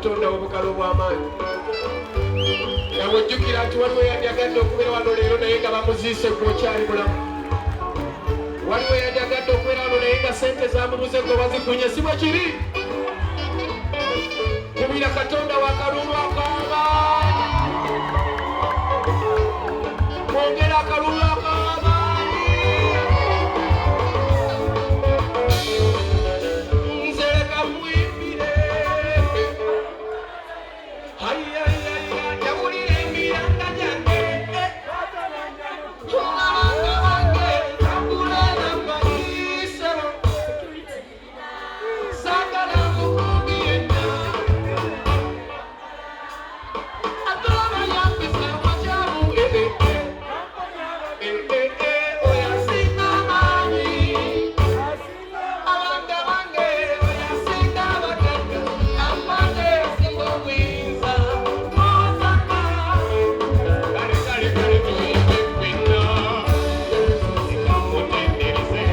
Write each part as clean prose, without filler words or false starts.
katonda obukalo bw'amaanyi nawe ojjukira nti waliwo yandyagadde okubeera wano leero naye nga bamuziise gwokyali mulamu waliwo yandyagadde okubeera wano naye nga sente zamubuze gwe bazifunye si bwe kiri kubira katonda wakalulu akaaba mwongera akalulu akaaba nzereka mwimbire yawulira emiranga gyange abanga bange tambulana mbayise sagala mukubi yenna atoma yambisa wajabu oyasinga maanyi abanga bange oyasinga bagagga amande singa obuyinza mozaka kale kale kale tuyimbe ffenna sikamutendereze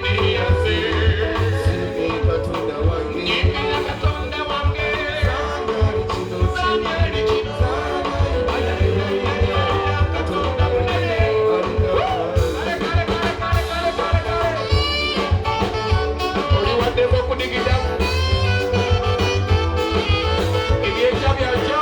neyase nyimbira katonda wange sanyali kino katonda munene oli waddemu okudigitamu ebyekya byakyo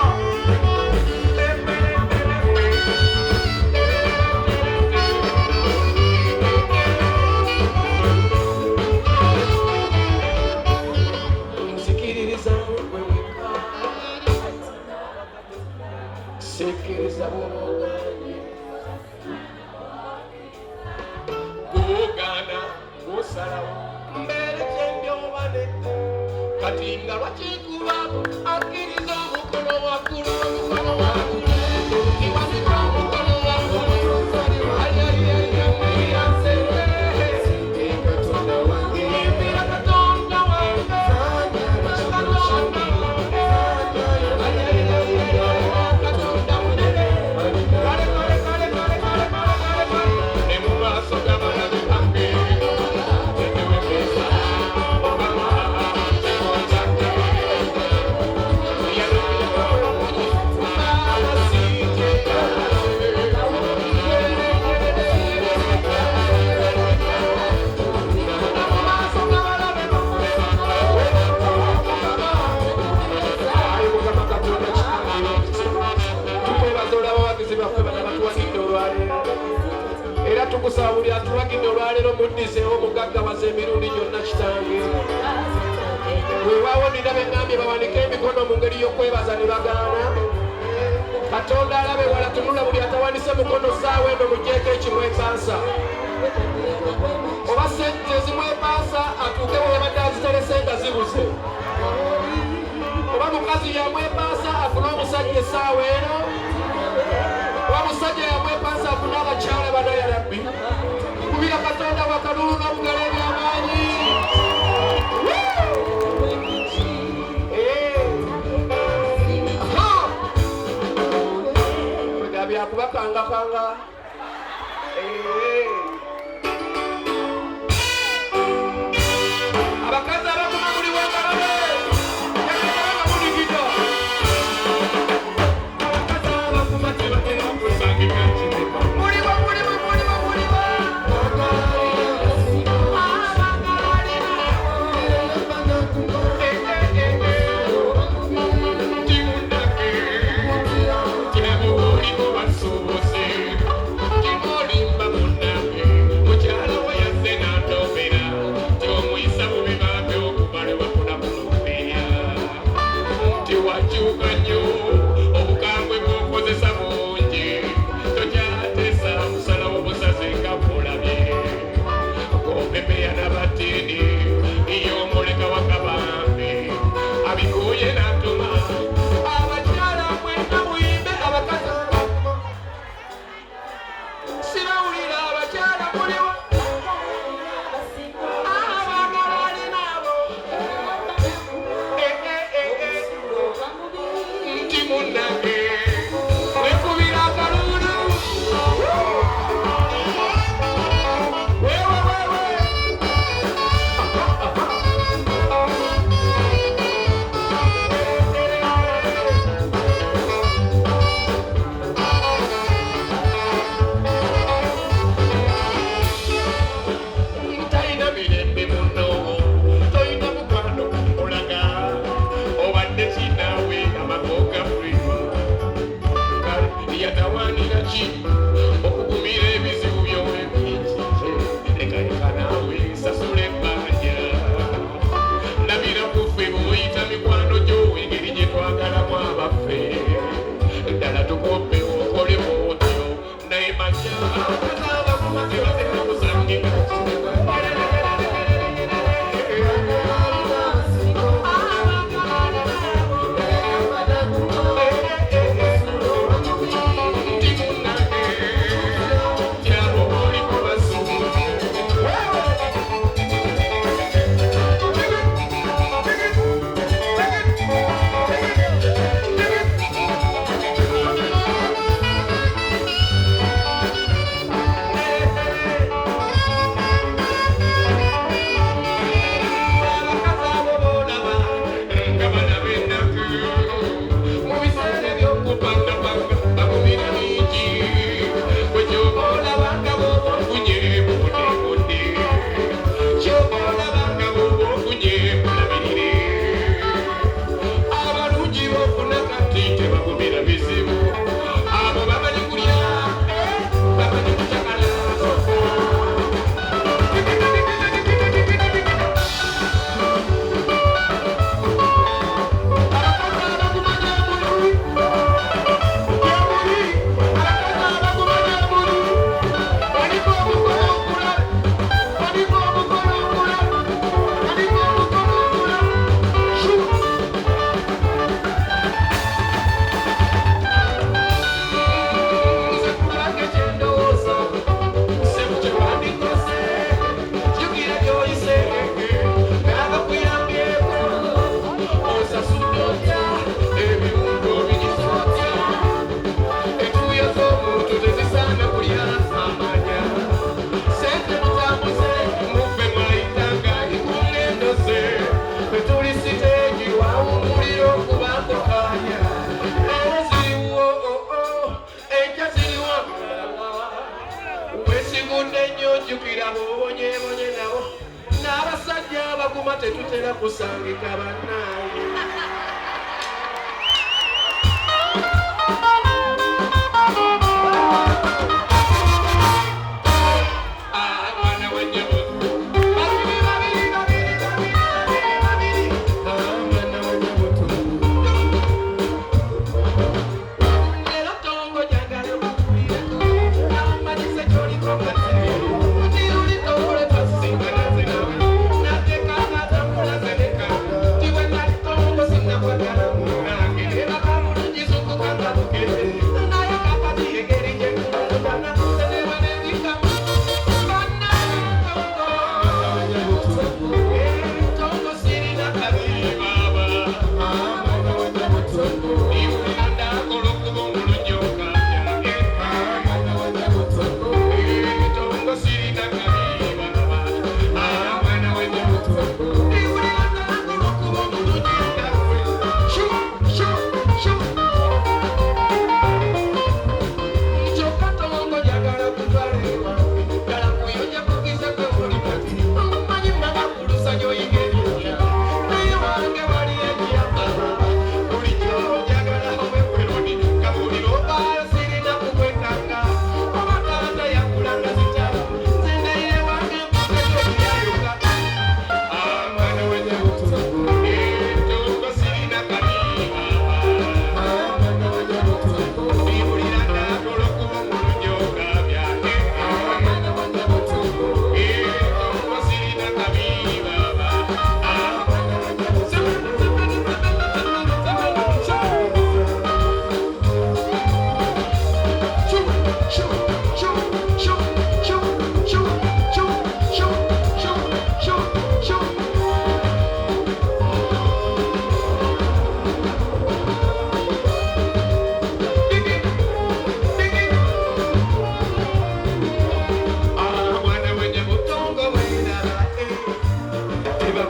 nzikiririza gwe wekka sekkiriza bw'ogaanye bw'ogaana bw'osalawo mbeere kyendyoba nedda kati nga lwakikuba akkiriza omukono waggulu omukono waggulu iwazika omukono waggulu nyimbira katonda wange katonda munene kale kale kale kale kale kale kale ne mu maaso g'abalabe bange tenewekesa obama tekonjadde era tukusabulira tulagidde olwaleero muddizeewo omugaggawaza emirundi gyonna kitange weewaawo nina bengambye bawanike emikono mu ngeri y'okwebaza ne bagaana katonda alabe wala tunula buli atawanise mukono saawa eno mugyeko ekimwepansa oba sente ezimwepansa atuuke weyabadde aziterese nga zibuze oba mukazi yamwepansa afune omusajja essaawa eno oba musajja yamwepansa afune abakyala bano ya rabbi kubira katonda wakalulu n'obugala ebyamaanyi byakubakangakanga baguma tetutera kusangika bannange.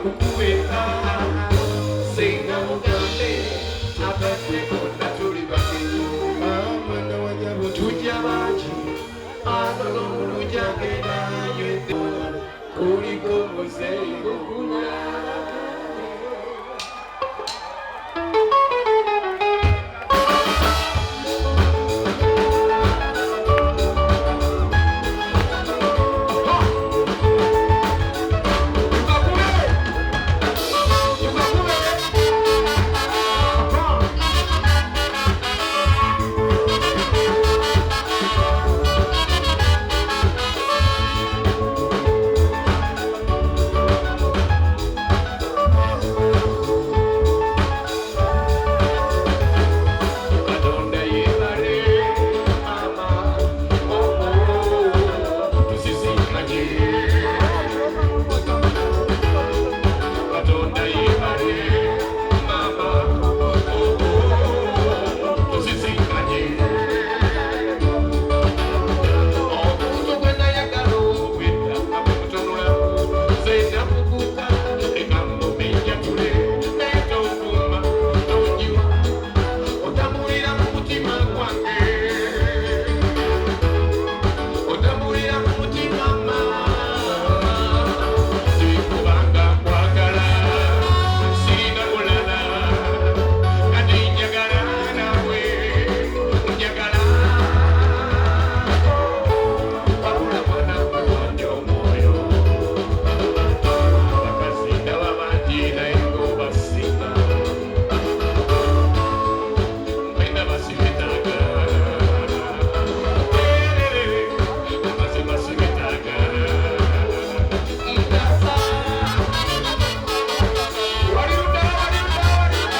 Kukuweka